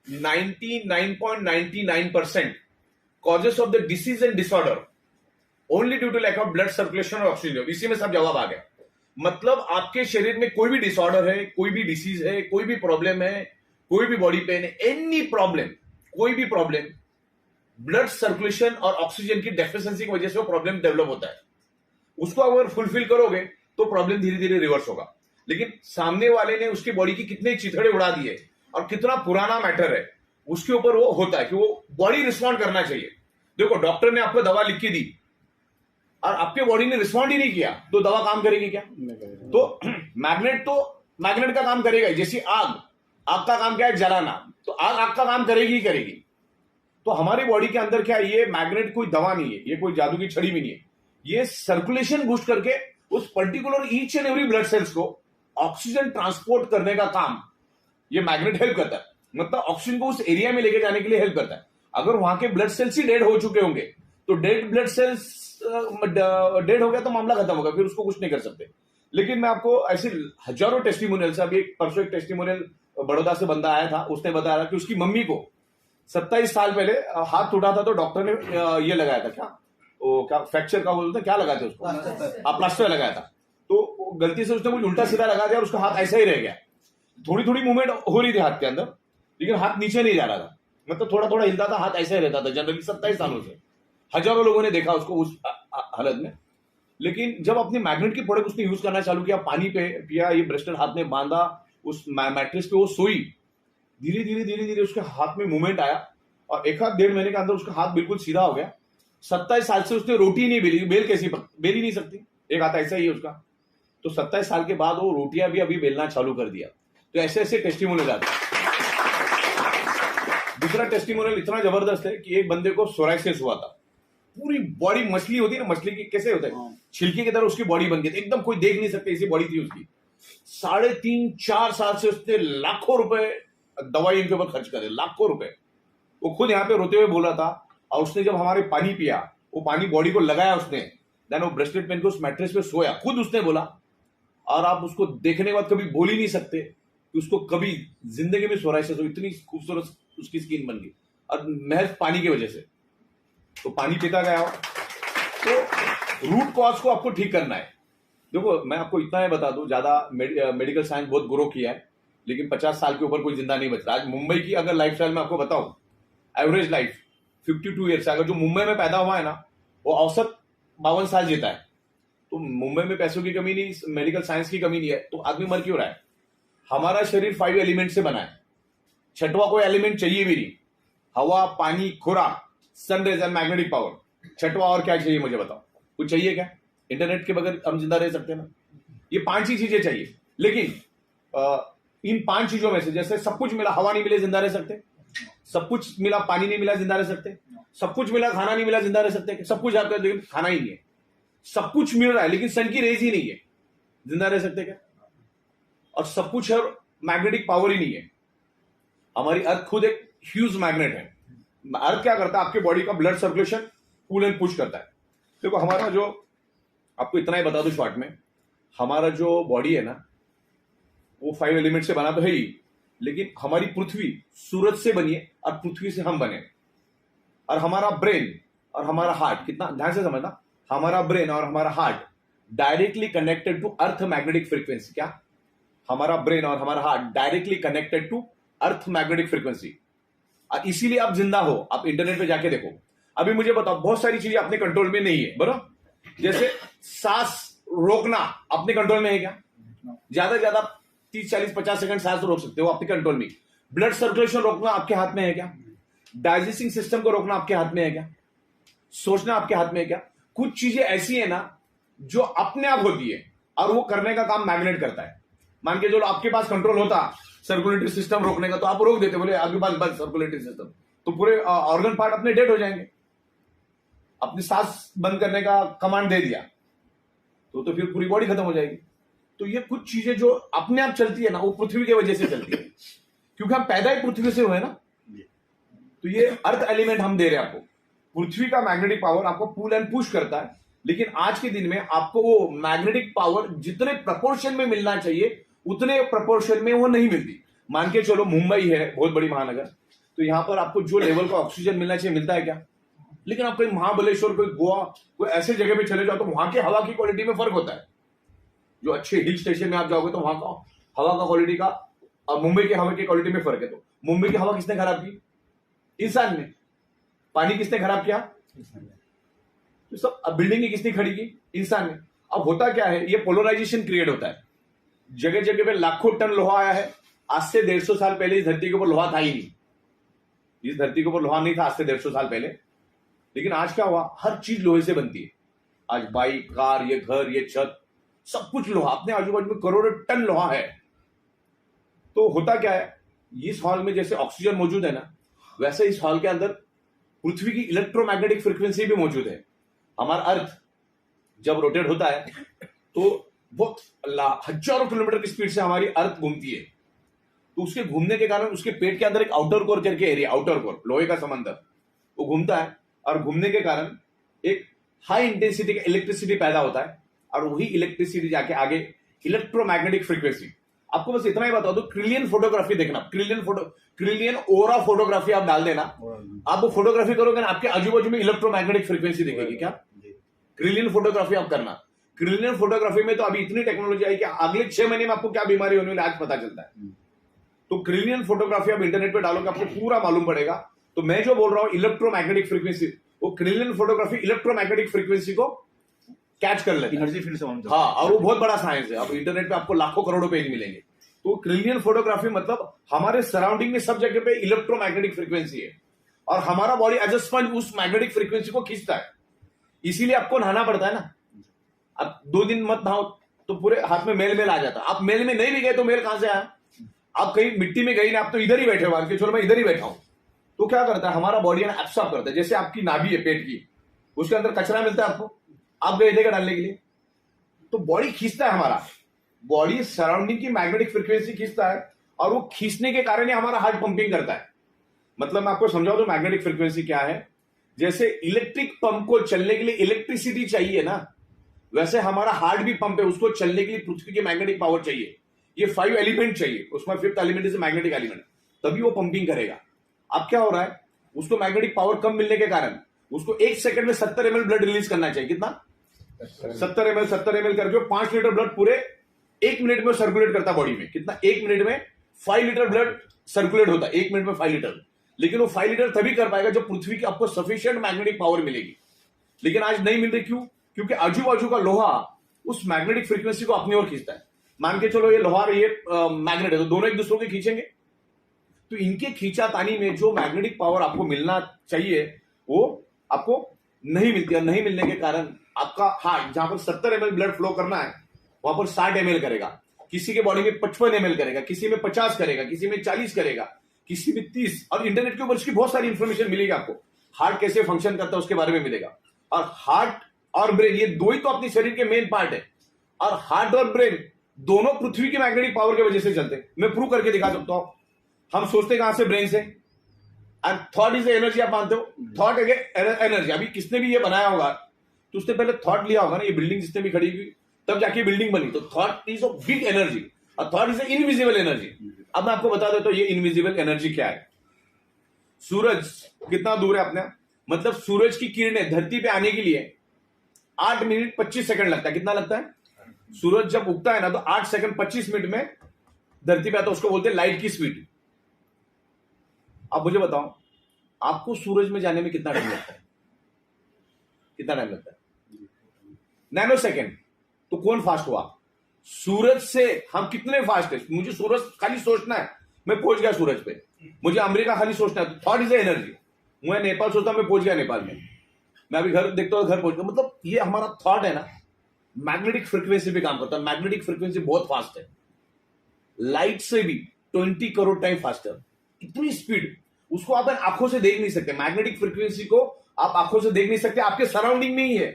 99.99% causes of the disease and disorder only due to lack of blood circulation और oxygen. इसी में सब जवाब आ गया। मतलब आपके शरीर में कोई भी डिसऑर्डर है, कोई भी डिसीज है, कोई भी प्रॉब्लम है, कोई भी बॉडी पेन है, एनी प्रॉब्लम, कोई भी प्रॉब्लम, ब्लड सर्कुलेशन और ऑक्सीजन की डेफिशिएंसी की वजह से वो प्रॉब्लम डेवलप होता है। उसको अगर फुलफिल करोगे तो प्रॉब्लम धीरे धीरे रिवर्स होगा। लेकिन सामने वाले ने उसकी बॉडी की कितने चिथड़े उड़ा दिए और कितना पुराना मैटर है उसके ऊपर वो होता है कि वो बॉडी रिस्पॉन्ड करना चाहिए। देखो, डॉक्टर ने आपको दवा लिख के दी और आपके बॉडी ने रिस्पॉन्ड ही नहीं किया तो दवा काम करेगी क्या? तो मैग्नेट का काम करेगा। जैसे आग का काम क्या है? जलाना। तो आग का काम करेगी ही करेगी। तो हमारी बॉडी के अंदर क्या है? ये मैग्नेट कोई दवा नहीं है, ये कोई जादू की छड़ी भी नहीं है। ये सर्कुलेशन बूस्ट करके उस particular each and every blood cells को ऑक्सीजन ट्रांसपोर्ट करने का काम ये मैग्नेट हेल्प करता है। मतलब ऑक्सीजन को उस एरिया में लेके जाने के लिए हेल्प करता है। अगर वहां के ब्लड सेल्स ही डेड हो चुके होंगे तो डेड ब्लड सेल्स डेड हो गया तो मामला खत्म होगा, फिर उसको कुछ नहीं कर सकते। लेकिन मैं आपको ऐसे हजारों टेस्टिमोनियल से, अभी परसों एक टेस्टिमोनियल बड़ौदा से बंदा आया था, उसने बताया कि उसकी मम्मी को 27 साल पहले हाथ टूटा था तो डॉक्टर ने ये लगाया था, क्या फ्रैक्चर का बोलते क्या लगाया था उसको? प्लास्टर लगाया था। तो गलती से उसने कुछ उल्टा सीधा लगा दिया और उसका हाथ ऐसा ही रह गया। थोड़ी थोड़ी मूवमेंट हो रही थी हाथ के अंदर, लेकिन हाथ नीचे नहीं जा रहा था। मतलब थोड़ा थोड़ा हिलता था, हाथ ऐसा ही रहता था। जनरली 27 सालों से हजारों लोगों ने देखा उसको उस हालत में। लेकिन जब अपनी मैग्नेट की प्रोडक्ट उसने यूज करना चालू किया, पानी पे पिया, ये ब्रेसलेट हाथ में बांधा, उस मैट्रेस पे वो सोई, धीरे धीरे धीरे धीरे उसके हाथ में मूवमेंट आया और 1-1.5 महीने के अंदर उसका हाथ बिल्कुल सीधा हो गया। 27 साल से उसने रोटी नहीं बेली, बेल कैसी बेल ही नहीं सकती, एक हाथ ऐसा ही है उसका। तो 27 साल के बाद वो रोटियां भी अभी बेलना चालू कर दिया। तो ऐसे ऐसे टेस्टिमोनियल आते हैं। दूसरा टेस्टिमोनियल इतना जबरदस्त है कि एक बंदे को सोराइसिस हुआ था। पूरी बॉडी मछली होती है ना, मछली की कैसे होता है, छिलके की तरह उसकी बॉडी बन गई थी, एकदम कोई देख नहीं सकते ऐसी बॉडी थी उसकी। 3.5-4 साल से उसने लाखों रुपए दवाई इनके ऊपर खर्च करे, लाखों रुपए। वो खुद यहाँ पे रोते हुए बोला था। और उसने जब हमारे पानी पिया, वो पानी बॉडी को लगाया उसने, देन वो ब्रेसलेट पहन के उस मैट्रेस पे सोया, खुद उसने बोला। और आप उसको देखने के बाद कभी बोल ही नहीं सकते कि उसको कभी जिंदगी में सोराइसिस हो। इतनी खूबसूरत उसकी स्किन बन गई और महज पानी की वजह से। तो पानी पीता गया हो तो रूट कॉज को आपको ठीक करना है। देखो, मैं आपको इतना ही बता दूं, ज्यादा मेडिकल साइंस बहुत ग्रो किया है, लेकिन 50 साल के ऊपर कोई जिंदा नहीं बच रहा। आज मुंबई की अगर लाइफस्टाइल में आपको बताऊं, एवरेज लाइफ 52 ईयर्स अगर जो मुंबई में पैदा हुआ है ना, वो औसत 52 साल जीता है। तो मुंबई में पैसों की कमी नहीं, मेडिकल साइंस की कमी नहीं है, तो आदमी मर क्यों रहा है? हमारा शरीर 5 एलिमेंट से बना है, छठवां कोई एलिमेंट चाहिए भी नहीं। हवा, पानी, खुराक, सनरेज एंड मैग्नेटिक पावर। छठवां और क्या चाहिए मुझे बताओ? कुछ चाहिए क्या? इंटरनेट के बगैर हम जिंदा रह सकते हैं ना? ये 5 ही चीजें चाहिए। लेकिन इन 5 चीजों में से जैसे सब कुछ मिला, हवा नहीं मिले जिंदा रह सकते, सब कुछ मिला पानी नहीं मिला जिंदा रह सकते, सब कुछ मिला खाना नहीं मिला जिंदा रह सकते, सब कुछ आपका लेकिन खाना ही नहीं है। सब कुछ मिल रहा है लेकिन सन की रेज ही नहीं है, जिंदा रह सकते क्या? और सब कुछ है, मैग्नेटिक पावर ही नहीं है। हमारी अर्थ खुद एक ह्यूज मैग्नेट है। अर्थ क्या करता है? आपके बॉडी का blood circulation pull and push करता है। देखो, हमारा जो, आपको इतना ही बता दूं शॉर्ट में, हमारा जो बॉडी है ना, वो 5 एलिमेंट से बना तो है ही, लेकिन हमारी पृथ्वी सूरज से बनी है और पृथ्वी से हम बने। और हमारा ब्रेन और हमारा हार्ट, कितना ध्यान से समझना, हमारा ब्रेन और हमारा heart directly connected to earth magnetic frequency. क्या? हमारा ब्रेन और हमारा heart directly connected to earth magnetic frequency. और इसीलिए आप जिंदा हो। आप इंटरनेट पे जाके देखो। अभी मुझे बताओ, बहुत सारी चीजें अपने कंट्रोल में नहीं है, बराबर? जैसे सांस रोकना अपने कंट्रोल में है क्या? ज्यादा से ज्यादा 30-40-50 सेकंड सांस रोक सकते हो, अपने कंट्रोल में। ब्लड सर्कुलेशन रोकना आपके हाथ में है क्या? डाइजेस्टिंग सिस्टम को रोकना आपके हाथ में है क्या? सोचना आपके हाथ में है क्या? कुछ चीजें ऐसी है ना जो अपने आप होती है और वो करने का काम मैग्नेट करता है। मान के जो आपके पास कंट्रोल होता सर्कुलेटरी सिस्टम रोकने का, तो आप रोक देते, बोले आपके पास बस सर्कुलेटरी सिस्टम, तो पूरे ऑर्गन पार्ट अपने डेड हो जाएंगे। अपनी सांस बंद करने का कमांड दे दिया तो फिर पूरी बॉडी खत्म हो जाएगी। तो ये कुछ चीजें जो अपने आप चलती है ना, वो पृथ्वी की वजह से चलती है, क्योंकि हम पैदा ही पृथ्वी से हुए ना। तो ये अर्थ एलिमेंट हम दे रहे हैं आपको। पृथ्वी का मैग्नेटिक पावर आपको पुल एंड पुश करता है, लेकिन आज के दिन में आपको वो मैग्नेटिक पावर जितने प्रपोर्शन में मिलना चाहिए उतने प्रपोर्शन में वो नहीं मिलती। मान के चलो, मुंबई है बहुत बड़ी महानगर, तो यहाँ पर आपको जो लेवल का ऑक्सीजन मिलना चाहिए मिलता है क्या? लेकिन आप कहीं महाबलेश्वर, कोई गोवा, कोई ऐसे जगह पे चले जाओ तो वहां के हवा की क्वालिटी में फर्क होता है। जो अच्छे हिल स्टेशन में आप जाओगे तो वहां का हवा का क्वालिटी का और मुंबई के हवा की क्वालिटी में फर्क है। तो मुंबई की हवा किसने खराब की? इंसान ने। पानी किसने खराब किया? तो सब बिल्डिंग किसने खड़ी की? इंसान ने। अब होता क्या है, ये पोलराइजेशन क्रिएट होता है। जगह जगह पे लाखों टन लोहा आया है। आज से 150 साल पहले इस धरती के ऊपर लोहा था ही नहीं। इस धरती के ऊपर लोहा नहीं था आज से 150 साल पहले। लेकिन आज क्या हुआ, हर चीज लोहे से बनती है। आज बाइक, कार, ये घर, ये छत, सब कुछ लोहा। अपने आजू बाजू में करोड़ों टन लोहा है। तो होता क्या है, इस हॉल में जैसे ऑक्सीजन मौजूद है ना, वैसे इस हॉल के अंदर पृथ्वी की इलेक्ट्रोमैग्नेटिक फ्रीक्वेंसी भी मौजूद है। हमारा अर्थ जब रोटेट होता है तो बहुत हजारों किलोमीटर की स्पीड से हमारी अर्थ घूमती है। तो उसके घूमने के कारण उसके पेट के अंदर एक आउटर कोर करके एरिया, आउटर कोर लोहे का समंदर, वो घूमता है और घूमने के कारण एक हाई इंटेंसिटी का इलेक्ट्रिसिटी पैदा होता है और वही इलेक्ट्रिसिटी जाके आगे इलेक्ट्रोमैग्नेटिक फ्रीक्वेंसी। आपको बस इतना ही बता दो, ट्रिलियन फोटोग्राफी देखना, ट्रिलियन ओरा फोटोग्राफी आप डाल देना, आप वो फोटोग्राफी करोगे ना, आपके आजू बाजू में इलेक्ट्रोमैग्नेटिक फ्रीक्वेंसी दिखेगी। क्या? ट्रिलियन फोटोग्राफी आप करना। ट्रिलियन फोटोग्राफी में तो अभी इतनी टेक्नोलॉजी आई कि अगले 6 महीने में आपको क्या बीमारी होने वाली आज पता चलता है। तो ट्रिलियन फोटोग्राफी आप इंटरनेट पे डालोगे आपको पूरा मालूम पड़ेगा। तो मैं जो बोल रहा हूं इलेक्ट्रोमैग्नेटिक फ्रीक्वेंसी, वो ट्रिलियन फोटोग्राफी इलेक्ट्रोमैग्नेटिक फ्रीक्वेंसी को कैच कर लेते हैं। एनर्जी फील्ड से हाँ, और वो बहुत बड़ा साइंस है। अब इंटरनेट पे आपको लाखों करोड़ों पेज मिलेंगे। तो ट्रिलियन फोटोग्राफी मतलब हमारे सराउंडिंग में सब जगह पे इलेक्ट्रोमैग्नेटिक फ्रीक्वेंसी है और हमारा बॉडी एज अ स्पंज उस मैग्नेटिक फ्रीक्वेंसी को खींचता है। इसीलिए आपको नहाना पड़ता है ना। अब 2 दिन मत नहाओ तो पूरे हाथ में मेल आ जाता है। आप मेल में नहीं भी गए तो मेल कहां से आया? आप कहीं मिट्टी में गई ना, आप तो इधर ही बैठे हो, मान के चलो मैं इधर ही बैठा हूं। तो क्या करता है हमारा बॉडी ना, एब्सॉर्ब करता है। जैसे आपकी नाभि है पेट की, उसके अंदर कचरा मिलता है आपको, आप गए थे डालने के लिए, तो बॉडी खींचता है। हमारा बॉडी सराउंडिंग की मैग्नेटिक फ्रीक्वेंसी खींचता है और वो खींचने के कारण ही हमारा हार्ट पंपिंग करता है। मतलब मैं आपको समझाऊं तो मैग्नेटिक फ्रीक्वेंसी क्या है। जैसे इलेक्ट्रिक पंप को चलने के लिए इलेक्ट्रिसिटी चाहिए ना, वैसे हमारा हार्ट भी पंप है, उसको चलने के लिए पृथ्वी की मैग्नेटिक पावर चाहिए। ये 5 एलिमेंट चाहिए, उसमें 5th element is magnetic element, तभी वो पंपिंग करेगा। अब क्या हो रहा है, उसको मैग्नेटिक पावर कम मिलने के कारण उसको 1 सेकंड में 70 ml ब्लड रिलीज करना चाहिए। कितना? 70 ml करके 5 लीटर ब्लड पूरे 1 मिनट में सर्कुलेट करता बॉडी में। कितना? 1 मिनट में 5 लीटर ब्लड सर्कुलेट होता है। 1 मिनट में 5 लीटर। लेकिन वो 5 लीटर तभी कर पाएगा जब पृथ्वी की आपको सफिशिएंट मैग्नेटिक पावर मिलेगी। लेकिन आज नहीं मिल रही। क्यों? क्योंकि आजू बाजू का लोहा उस मैग्नेटिक फ्रीक्वेंसी को अपनी ओर खींचता है। मान के चलो ये लोहा और ये मैग्नेट है, तो दोनों एक दूसरे को खींचेंगे। तो इनके खींचातानी में जो मैग्नेटिक पावर आपको मिलना चाहिए वो आपको नहीं मिलती, और नहीं मिलने के कारण आपका हार्ट जहां पर 70 ml ब्लड फ्लो करना है वहां पर 60 ml करेगा, किसी के बॉडी में 55 ml करेगा, किसी में 50 करेगा, किसी में 40 करेगा, किसी में 30। और इंटरनेट के ऊपर इसकी बहुत सारी इंफॉर्मेशन मिलेगी आपको। हार्ट कैसे फंक्शन करता है उसके बारे में मिलेगा। और हार्ट और ब्रेन ये दो ही तो अपने शरीर के मेन पार्ट है, और हार्ट और ब्रेन दोनों पृथ्वी की मैग्नेटिक पावर की वजह से चलते हैं। मैं प्रूव करके दिखा सकता हूं। हम सोचते कहां से? ब्रेन से। एंड थॉट इज एनर्जी, आप मानते हो? Thought energy. अभी किसने भी ये बनाया होगा तो उसने पहले थॉट लिया होगा ना, ये बिल्डिंग जिसने भी खड़ी हुई तब जाके बिल्डिंग बनी। तो thought is a big energy और thought is a invisible energy. अब मैं आपको बता देता हूं ये इनविजिबल एनर्जी क्या है। सूरज कितना दूर है अपने, मतलब सूरज की किरणें धरती पे आने के लिए 8 मिनट 25 सेकंड लगता है। कितना लगता है? सूरज जब उगता है ना तो 8 सेकंड 25 मिनट में धरती पे आता है। उसको बोलते हैं लाइट की स्पीड। अब मुझे बताओ आपको सूरज में जाने में कितना टाइम लगता है? कितना टाइम लगता है? Nano second. तो कौन फास्ट हुआ? सूरज से हम कितने फास्ट है? मुझे सूरज खाली सोचना है, मैं पहुंच गया सूरज पे। मुझे अमेरिका खाली सोचना है, थॉट इज एनर्जी। मैं नेपाल सोचता मैं पहुंच गया नेपाल में। मैं अभी घर देखता हूं, घर पहुंच गया। मतलब ये हमारा थॉट है ना, मैग्नेटिक फ्रीक्वेंसी पे काम करता है। मैग्नेटिक फ्रीक्वेंसी बहुत फास्ट है, लाइट से भी 20 करोड़ टाइम फास्टर। इतनी स्पीड उसको आप आंखों से देख नहीं सकते। मैग्नेटिक फ्रीक्वेंसी को आप आंखों से देख नहीं सकते, आपके सराउंडिंग में ही है।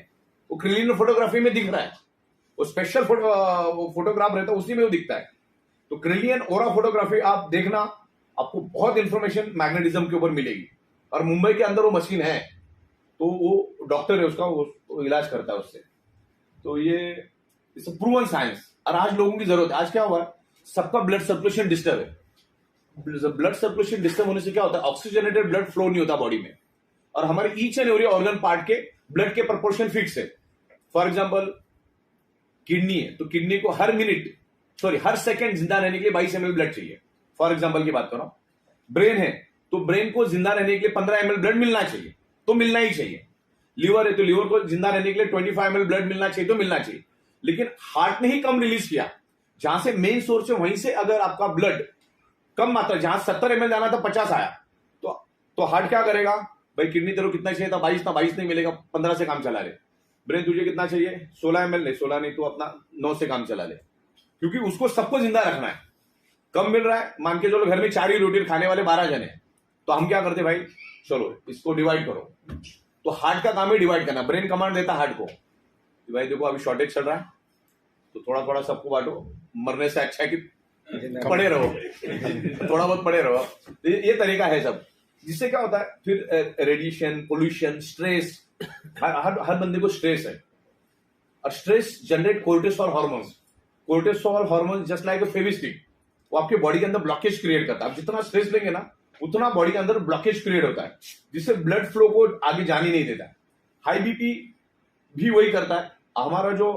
वो क्रिलियन फोटोग्राफी में दिख रहा है, वो स्पेशल फोटोग्राफ रहता है उसी में वो दिखता है। तो क्रिलियन ओरा फोटोग्राफी आप देखना, आपको बहुत इंफॉर्मेशन मैग्नेटिज्म के ऊपर मिलेगी। और मुंबई के अंदर वो मशीन है, तो वो डॉक्टर है उसका, वो इलाज करता है उससे। तो ये प्रूवन साइंस। और आज लोगों की जरूरत है। आज क्या हुआ है, सबका ब्लड सर्कुलेशन डिस्टर्ब है। ब्लड सर्कुलेशन डिस्टर्ब होने से क्या होता है, ऑक्सीजनेटेड ब्लड फ्लो नहीं होता बॉडी में, और हमारे each and every organ part के ब्लड के प्रोपोर्शन फिक्स है। फॉर एग्जाम्पल किडनी है, तो किडनी को हर सेकंड जिंदा रहने के लिए 22 ml ब्लड चाहिए। फॉर एग्जाम्पल की बात कर रहा हूं। ब्रेन है, तो ब्रेन को जिंदा रहने के लिए 15 ml ब्लड मिलना चाहिए, तो मिलना ही चाहिए। लीवर है, तो लीवर को जिंदा रहने के लिए 25 ml ब्लड मिलना चाहिए, तो मिलना चाहिए। लेकिन हार्ट ने ही कम रिलीज किया, जहां से मेन सोर्स है वहीं से अगर आपका ब्लड कम मात्रा, जहां 70 ml जाना था 50 आया, तो हार्ट क्या करेगा, भाई किडनी तेरे को कितना चाहिए था 22 था, 22 नहीं मिलेगा, 15 से काम चला ले। ब्रेन तुझे कितना चाहिए 16 ml, नहीं 16 नहीं, तो अपना 9 से काम चला ले, क्योंकि उसको सबको जिंदा रखना है। कम मिल रहा है, मान के चलो घर में 4 ही रोटी खाने वाले 12 जने, तो हम क्या करते भाई, चलो इसको डिवाइड करो। तो हार्ट का काम है डिवाइड करना। ब्रेन कमांड देता हार्ट को कि भाई देखो अभी शॉर्टेज चल रहा है, तो थोड़ा थोड़ा सबको बांटो, मरने से अच्छा है कि पड़े रहो थोड़ा बहुत पड़े रहो। ये तरीका है सब, जिससे क्या होता है फिर रेडिएशन, पोल्यूशन, स्ट्रेस, हर बंदे को स्ट्रेस है, और stress generate cortisol hormones. Cortisol hormones just like a Fevistik, वो आपके बॉडी के अंदर ब्लॉकेज क्रिएट करता है। आप जितना स्ट्रेस लेंगे ना, उतना बॉडी के अंदर ब्लॉकेज क्रिएट होता है, जिससे ब्लड फ्लो को आगे जाने नहीं देता है। हाई बीपी भी वही करता है। हमारा जो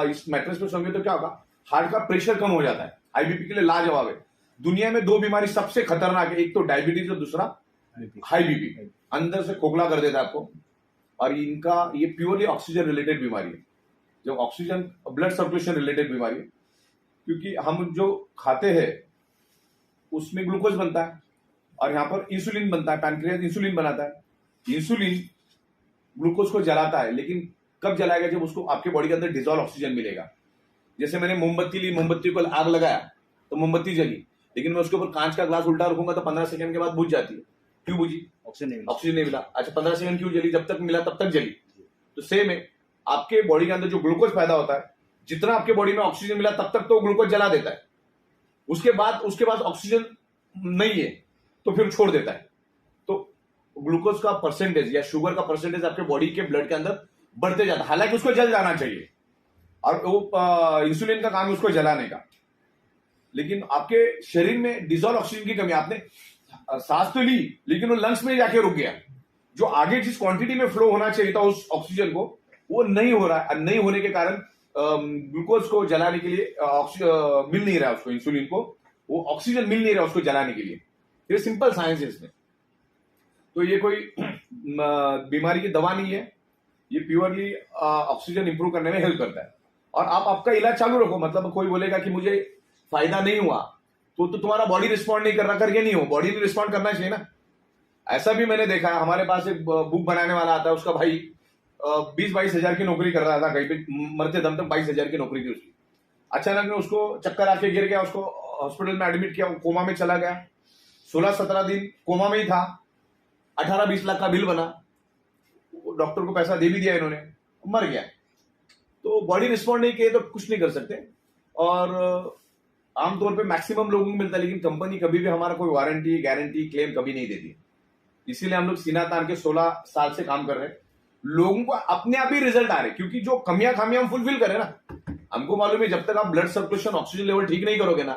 इस मैट्रेस पे सोंगे तो क्या होगा, हार्ट का प्रेशर कम हो जाता है। हाई बीपी के लिए लाजवाब है। दुनिया में 2 बीमारी सबसे खतरनाक है, एक तो डायबिटीज और दूसरा हाई बीपी। अंदर से खोखला कर देता है आपको, और इनका ये प्योरली ऑक्सीजन रिलेटेड बीमारी है, जो ऑक्सीजन ब्लड सर्कुलेशन रिलेटेड बीमारी है। क्योंकि हम जो खाते हैं उसमें ग्लूकोज बनता है, और यहां पर इंसुलिन बनता है, पैनक्रियाज इंसुलिन बनाता है। इंसुलिन ग्लूकोज को जलाता है, लेकिन कब जलाएगा, जब उसको आपके बॉडी के अंदर डिजोल्व ऑक्सीजन मिलेगा। जैसे मैंने मोमबत्ती ली, मोमबत्ती को आग लगाया तो मोमबत्ती जली, लेकिन मैं उसके ऊपर कांच का ग्लास उल्टा रखूंगा तो 15 सेकंड के बाद बुझ जाती है। क्यों बुझी, ऑक्सीजन नहीं मिला। अच्छा 15 सेकंड क्यों जली, जब तक मिला तब तक जली। तो सेम है, आपके बॉडी के अंदर जो ग्लूकोज पैदा होता है, जितना आपके बॉडी में ऑक्सीजन मिला तब तक तो ग्लूकोज जला देता है, उसके बाद ऑक्सीजन नहीं है तो फिर छोड़ देता है। तो ग्लूकोज का परसेंटेज या शुगर का परसेंटेज आपके बॉडी के ब्लड के अंदर बढ़ते जाता है। हालांकि उसको जल जाना चाहिए, और वो इंसुलिन का काम है उसको जलाने का, लेकिन आपके शरीर में डिजोल्व ऑक्सीजन की कमी, आपने सांस तो ली लेकिन वो लंग्स में जाके रुक गया। जो आगे जिस क्वांटिटी में फ्लो होना चाहिए था उस ऑक्सीजन को, वो नहीं हो रहा है। नहीं होने के कारण ग्लूकोज को जलाने के लिए मिल नहीं रहा उसको, इंसुलिन को वो ऑक्सीजन मिल नहीं रहा उसको जलाने के लिए। ये सिंपल साइंस है इसमें। तो ये कोई बीमारी की दवा नहीं है, ये प्योरली ऑक्सीजन इंप्रूव करने में हेल्प करता है। और आप आपका इलाज चालू रखो। मतलब कोई बोलेगा कि मुझे फायदा नहीं हुआ, तो तुम्हारा बॉडी रिस्पॉन्ड नहीं कर रहा, करके नहीं हो, बॉडी ने रिस्पॉन्ड करना चाहिए ना। ऐसा भी मैंने देखा है, हमारे पास एक बुक बनाने वाला आता है, उसका भाई 20-22 हजार की नौकरी कर रहा था कहीं पे, मरते दम तक 22 हजार की नौकरी थी उसकी। अचानक में उसको चक्कर आके गिर गया, उसको हॉस्पिटल में एडमिट किया, कोमा में चला गया। 16-17 दिन कोमा में ही था, 18-20 लाख का बिल बना, डॉक्टर को पैसा दे भी दिया इन्होंने, मर गया। तो बॉडी रिस्पॉन्ड नहीं किए तो कुछ नहीं कर सकते। और आमतौर पे मैक्सिमम लोगों को मिलता है, लेकिन कंपनी कभी भी हमारा कोई वारंटी, गारंटी, क्लेम कभी नहीं देती। इसीलिए हम लोग सीना तान के 16 साल से काम कर रहे हैं। लोगों को अपने आप ही रिजल्ट आ रहे, क्योंकि जो कमियां खामियां हम फुलफिल करें ना। हमको मालूम है, जब तक आप ब्लड सर्कुलेशन, ऑक्सीजन लेवल ठीक नहीं करोगे ना,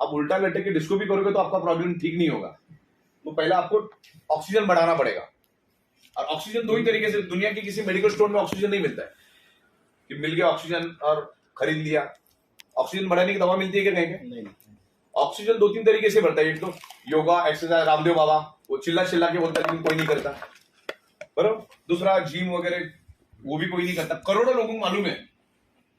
आप उल्टा लटक के डिस्को भी करोगे तो आपका प्रॉब्लम ठीक नहीं होगा। तो पहले आपको ऑक्सीजन बढ़ाना पड़ेगा। और ऑक्सीजन 2 ही तरीके से, दुनिया के किसी मेडिकल स्टोर में ऑक्सीजन नहीं मिलता है कि मिल गया ऑक्सीजन और खरीद लिया। ऑक्सीजन बढ़ाने की दवा मिलती है क्या कहीं पे? ऑक्सीजन 2-3 तरीके से बढ़ता है। एक तो योगा, एक्सरसाइज, रामदेव बाबा वो चिल्ला चिल्ला के बोलता है, लेकिन कोई नहीं करता, बराबर। दूसरा जिम वगैरह, वो भी कोई नहीं करता। करोड़ों लोगों को मालूम है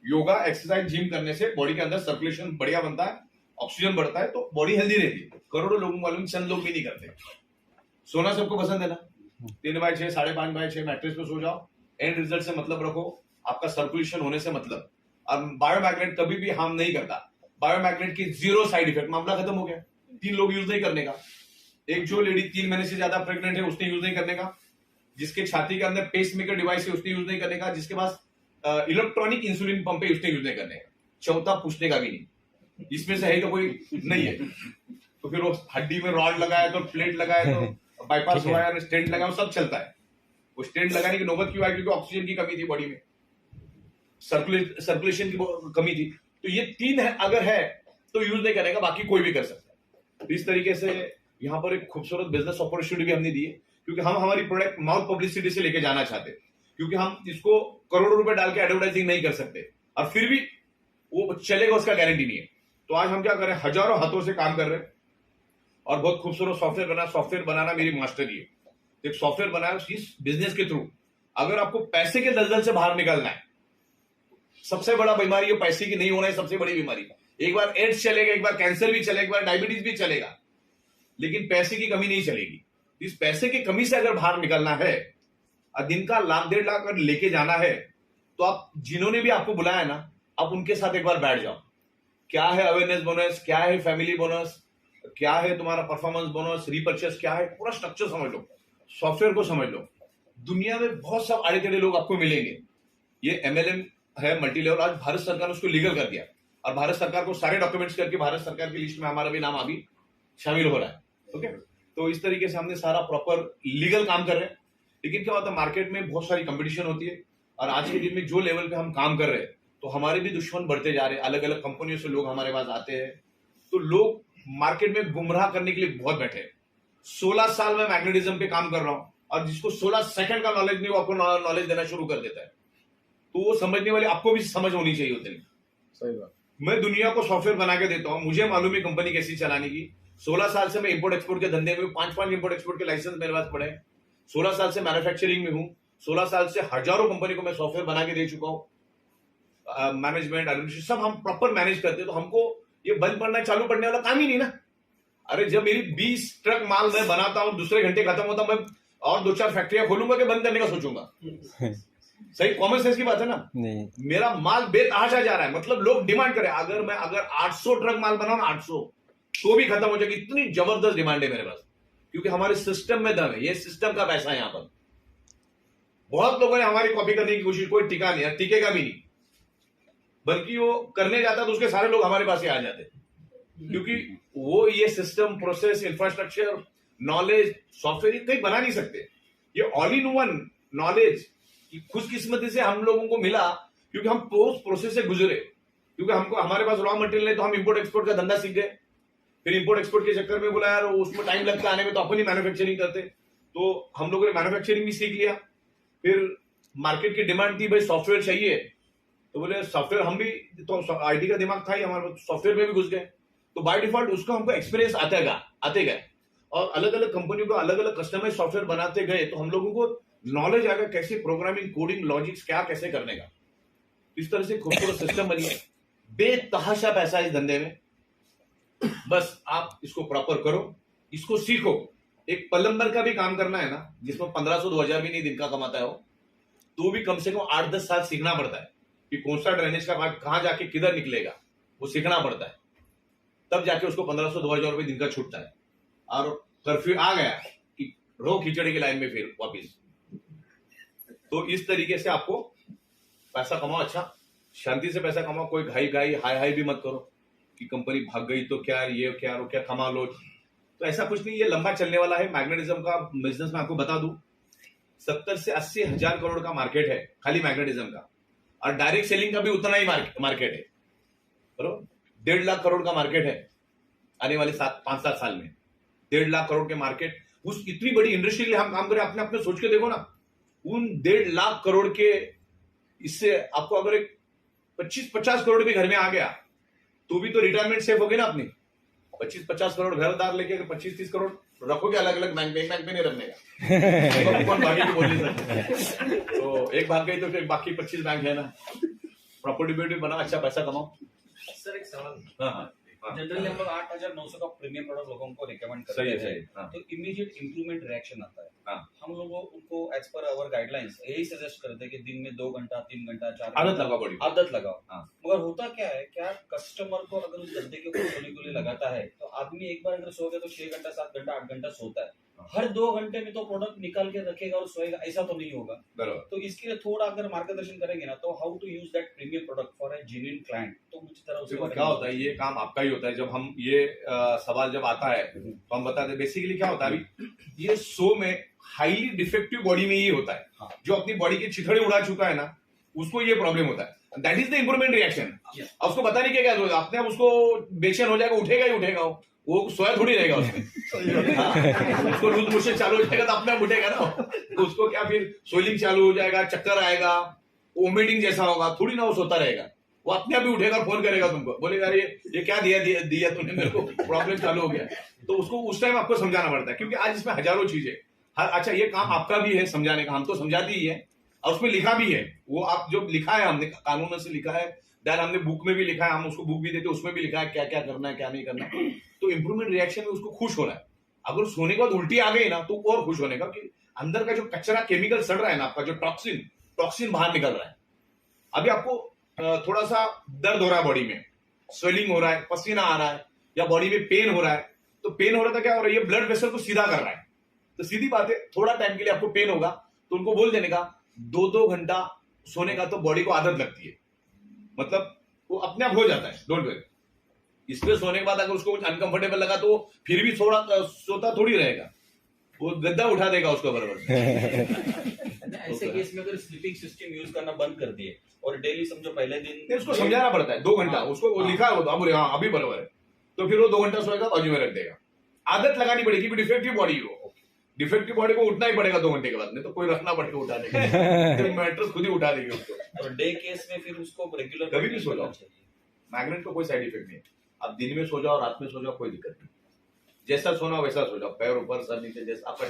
योगा, एक्सरसाइज, जिम करने से बॉडी के अंदर सर्कुलेशन बढ़िया बनता है, ऑक्सीजन बढ़ता है, तो बॉडी हेल्दी रहती है। करोड़ों लोगों को मालूम, चंद लोग भी नहीं करते। सोना सबको पसंद है ना, 3/6, 5.5/6 मैट्रेस पे सो जाओ, एंड रिजल्ट से मतलब रखो, आपका सर्कुलेशन होने से मतलब। और बायोमैग्नेट कभी भी हार्म नहीं करता। बायोमैग्नेट की 0 साइड इफेक्ट, मामला खत्म हो गया। 3 लोग यूज नहीं करने का। एक जो लेडी 3 महीने से ज्यादा प्रेग्नेंट है उसने यूज नहीं करने का, जिसके छाती के अंदर पेसमेकर डिवाइस है उसने यूज नहीं करने का, जिसके पास इलेक्ट्रॉनिक इंसुलिन पंप है उसने यूज नहीं करने का। चौथा पूछने का भी नहीं। इसमें से है तो कोई नहीं है, तो फिर वो हड्डी में रॉड लगाया तो प्लेट लगाया तो बाईपास हुआ है, स्टेंट लगाया, सब चलता है। वो स्टेंट लगाने की नौबत क्यों आई? क्योंकि ऑक्सीजन की कमी थी बॉडी में, सर्कुलेशन की कमी थी। तो ये 3 है, अगर है तो यूज नहीं करेगा, बाकी कोई भी कर सकता है। इस तरीके से यहाँ पर एक खूबसूरत बिजनेस अपॉर्चुनिटी भी हमने दी है, क्योंकि हम हमारी प्रोडक्ट माउथ पब्लिसिटी से लेके जाना चाहते हैं, क्योंकि हम इसको करोड़ों रुपए डाल के एडवर्टाइजिंग नहीं कर सकते और फिर भी वो चलेगा उसका गारंटी नहीं है। तो आज हम क्या कर रहे हैं, हजारों हाथों से काम कर रहे हैं और बहुत खूबसूरत सॉफ्टवेयर बनाना मेरी मास्टरी है। एक सॉफ्टवेयर बनाया इस बिजनेस के थ्रू। अगर आपको पैसे के दलदल से बाहर निकलना है, सबसे बड़ा बीमारी है पैसे की नहीं होना है, सबसे बड़ी बीमारी। एक बार एड्स चलेगा, एक बार कैंसर भी चलेगा, एक बार डायबिटीज भी चलेगा, लेकिन पैसे की कमी नहीं चलेगी। इस पैसे की कमी से अगर बाहर निकलना है और दिन का 1,00,000-1,50,000 अगर लेके जाना है, तो आप जिन्होंने भी आपको बुलाया ना, आप उनके साथ एक बार बैठ जाओ। क्या है अवेयरनेस बोनस, क्या है फैमिली बोनस, क्या है तुम्हारा परफॉर्मेंस बोनस, रीपर्चेस क्या है, पूरा स्ट्रक्चर समझ लो, सॉफ्टवेयर को समझ लो। दुनिया में बहुत सब आड़े टेढ़े लोग आपको मिलेंगे। ये MLM है मल्टी लेवल। आज भारत सरकार ने उसको लीगल कर दिया और भारत सरकार को सारे डॉक्यूमेंट्स करके भारत सरकार की लिस्ट में हमारा भी नाम अभी शामिल हो रहा है। ओके, तो इस तरीके से हमने सारा प्रॉपर लीगल काम कर रहे हैं। लेकिन क्या होता है, मार्केट में बहुत सारी कंपटीशन होती है और आज के दिन में जो लेवल पे हम काम कर रहे हैं, तो हमारे भी दुश्मन बढ़ते जा रहे हैं। अलग अलग कंपनियों से लोग हमारे पास आते हैं, तो लोग मार्केट में गुमराह करने के लिए बहुत बैठे हैं। 16 साल में मैग्नेटिज्म पे काम कर रहा हूं और जिसको 16 सेकंड का नॉलेज नहीं, वो आपको नॉलेज देना शुरू कर देता है। तो वो समझने वाले आपको भी समझ होनी चाहिए उतनी। सही बात। मैं दुनिया को सॉफ्टवेयर बना के देता हूं, मुझे मालूम है कंपनी कैसी चलाने की। 16 साल से मैं इंपोर्ट एक्सपोर्ट के धंधे में, 5 इंपोर्ट एक्सपोर्ट के लाइसेंस मेरे पास पड़े हैं। 16 साल से मैन्युफैक्चरिंग में हूं। 16 साल से हजारों कंपनी को मैं सॉफ्टवेयर बना के दे चुका हूं। मैनेजमेंट, एडमिनिस्ट्रेशन सब हम प्रॉपर मैनेज करते हैं। तो हमको ये बंद पड़ना, चालू पड़ने वाला काम ही नहीं ना। अरे जब मेरी 20 ट्रक माल मैं बनाता हूं, दूसरे घंटे खत्म होता, मैं और 2-4 फैक्ट्रियां खोलूंगा कि बंद करने का सोचूंगा? सही कॉमन सेंस की बात है ना। नहीं, मेरा माल बेतहाशा जा रहा है, मतलब लोग डिमांड करें। अगर 800 ट्रक माल बनाऊं ना, 800 तो भी खत्म हो जाएगी, इतनी जबरदस्त डिमांड है मेरे पास, क्योंकि हमारे सिस्टम में दम है। ये सिस्टम का पैसा है। यहां पर बहुत लोगों ने हमारी कॉपी करने की कोशिश, कोई टिका नहीं है, टिकेगा भी नहीं, बल्कि वो करने जाता तो उसके सारे लोग हमारे पास ही आ जाते, क्योंकि वो ये system, process, infrastructure, knowledge, software कहीं बना नहीं सकते। ये ऑल इन वन नॉलेज खुशकिस्मती से हम लोगों को मिला, क्योंकि हम उस प्रोसेस से गुजरे। क्योंकि हमको, हमारे पास रॉ मटेरियल नहीं, तो हम इंपोर्ट एक्सपोर्ट का धंधा सीख गए। फिर इंपोर्ट एक्सपोर्ट के चक्कर में बोला यार उसमें टाइम लगता आने में, तो अपन ही मैन्युफैक्चरिंग करते, तो हम लोगों ने मैन्युफैक्चरिंग भी सीख लिया। फिर मार्केट की डिमांड थी, भाई सॉफ्टवेयर चाहिए, तो बोले सॉफ्टवेयर, हम भी तो IT का दिमाग था ही हमारे, सॉफ्टवेयर में भी घुस गए। तो बाय डिफॉल्ट उसको हमको एक्सपीरियंस आते गए और अलग अलग कंपनियों को अलग अलग कस्टमाइज सॉफ्टवेयर बनाते गए, तो हम लोगों को नॉलेज आ गया कैसे प्रोग्रामिंग, कोडिंग, लॉजिक्स क्या कैसे करने का। इस तरह से खूबसूरत सिस्टम बनी है। बेतहाशा पैसा इस धंधे में, बस आप इसको प्रॉपर करो, इसको सीखो। एक प्लम्बर का भी काम करना है ना, जिसमें 1500-2000 भी नहीं दिन का कमाता है वो, तो भी कम से कम 8-10 साल सीखना पड़ता है कि कौन सा ड्रेनेज का भाग कहां जाके किधर निकलेगा, वो सीखना पड़ता है। तब जाके उसको 1500-2000 रुपए दिन का छूटता है। और कर्फ्यू आ गया कि रो खिचड़ी की लाइन में फिर वापिस। तो इस तरीके से आपको पैसा कमाओ, अच्छा शांति से पैसा कमाओ, कोई घाई हाई भी मत करो कि कंपनी भाग गई तो क्या, ये क्या कमा लो। तो ऐसा कुछ नहीं, ये लंबा चलने वाला है। मैग्नेटिज्म का बिजनेस मैं आपको बता दूं, 70 से 80 हजार करोड़ का मार्केट है खाली मैग्नेटिज्म का, और डायरेक्ट सेलिंग का भी उतना ही मार्केट है, बरोबर। 1.5 लाख करोड़ का मार्केट है आने वाले 5-7 साल में। 1.5 लाख करोड़ के मार्केट, उस इतनी बड़ी इंडस्ट्री के लिए हम काम करें, अपने सोच के देखो ना। उन 1.5 लाख करोड़ के, इससे आपको अगर एक 25-50 करोड़ भी घर में आ गया, तो भी तो रिटायरमेंट सेफ होगी ना अपनी। 25-50 करोड़ घरदार लेके अगर 25-30 करोड़ रखोगे अलग अलग बैंक में नहीं रखने का। कौन भागी बोल नहीं सकते, तो एक भाग गई तो फिर बाकी 25 बैंक है ना। प्रॉपर्टी बना, अच्छा पैसा कमाओ। सर एक सवाल, हाँ, जनरली हम लोग 8,900 का प्रीमियम प्रोडक्ट लोगों को रिकमेंड करते सही हैं, है, हाँ। तो इमीडिएट इंप्रूवमेंट रिएक्शन आता है। हाँ। हम लोगों उनको एज पर आवर गाइडलाइंस यही सजेस्ट करते हैं कि दिन में 2 घंटा, 3 घंटा, 4 आदत लगाओ बड़ी, आदत लगाओ। हाँ। मगर होता क्या है, क्या कस्टमर को अगर उस धंधे के ऊपर सोने के लिए लगाता है, तो आदमी एक बार अगर सो गया तो 6 घंटा, 7 घंटा, 8 घंटा सोता है। हर 2 घंटे में तो प्रोडक्ट निकाल के रखेगा और सोएगा, ऐसा तो नहीं होगा। बराबर। तो इसके लिए थोड़ा अगर मार्गदर्शन करेंगे ना, तो how to use that premium product for a genuine client, तो मुझे तरह उसके देखो बारे क्या में होता है, ये काम आपका ही होता है। जब हम ये सवाल जब आता है तो हम बताते हैं बेसिकली क्या होता है। अभी ये 100 में हाईली डिफेक्टिव बॉडी में ये होता है, हाँ। जो अपनी बॉडी की छिथड़े उड़ा चुका है ना, उसको ये प्रॉब्लम होता है। That is the improvement reaction. Yes. उसको बताने की क्या जरूरत है, अपने आप उसको बेचैन हो जाएगा, उठेगा ही उठेगा, वो सोया थोड़ी रहेगा उसमें। हाँ, उसको लूज मोशन चालू हो जाएगा तो अपने आप उठेगा ना, तो उसको क्या फिर स्वेलिंग चालू हो जाएगा, चक्कर आएगा, वोमिटिंग जैसा होगा, थोड़ी ना वो सोता रहेगा, वो अपने आप ही उठेगा, फोन करेगा तुमको, बोलेगा अरे ये क्या दिया तूने मेरे को, प्रॉब्लम चालू हो गया। तो उसको उस टाइम आपको समझाना पड़ता है, क्योंकि आज इसमें हजारों चीजें। अच्छा, ये काम आपका भी है समझाने का, हम तो समझाते ही है और उसमें लिखा भी है, वो आप जो लिखा है हमने कानून से लिखा है, दैन हमने बुक में भी लिखा है, हम उसको बुक भी देते हैं, उसमें भी लिखा है क्या क्या करना है क्या नहीं करना है। तो इंप्रूवमेंट रिएक्शन में उसको खुश होना है। अगर सोने के बाद उल्टी आ गई ना तो और खुश होने का, कि अंदर का जो कचरा केमिकल सड़ रहा है ना, आपका जो टॉक्सिन बाहर निकल रहा है। अभी आपको थोड़ा सा दर्द हो रहा है बॉडी में, स्वेलिंग हो रहा है, पसीना आ रहा है, या बॉडी में पेन हो रहा है, तो पेन हो रहा था क्या हो रहा है, ये ब्लड वेसल को सीधा कर रहा है। तो सीधी बात है, थोड़ा टाइम के लिए आपको पेन होगा तो उनको बोल देने का 2-2 घंटा सोने का, तो बॉडी को आदत लगती है, मतलब वो अपने आप हो जाता है, डोंट वरी। इसलिए सोने के बाद अगर उसको कुछ अनकंफर्टेबल लगा तो फिर भी थोड़ा सोता थोड़ी रहेगा, वो गद्दा उठा देगा उसको बराबर। ऐसे केस में अगर स्लीपिंग सिस्टम यूज करना बंद कर दिए और डेली समझो पहले दिन उसको समझाना पड़ता है 2 घंटा, उसको वो लिखा है, वो बोले हाँ अभी बराबर है, तो फिर वो 2 घंटा सोएगा, बाजू में रख देगा। आदत लगानी पड़ेगी, डिफेक्टिव बॉडी हो, डिफेक्टिव बॉडी को उठना ही पड़ेगा 2 घंटे के बाद, नहीं तो कोई रखना पड़ेगा उठाने के लिए, मैट्रेस खुद ही उठा देगी उसको। और डे केस में फिर उसको रेगुलर कभी भी सो जाओ, मैग्नेट का कोई साइड इफेक्ट नहीं है। आप दिन में सो जाओ, रात में सो जाओ, कोई दिक्कत नहीं, जैसा सोना वैसा सो जाओ, पैर ऊपर सर नीचे, जैसा आपका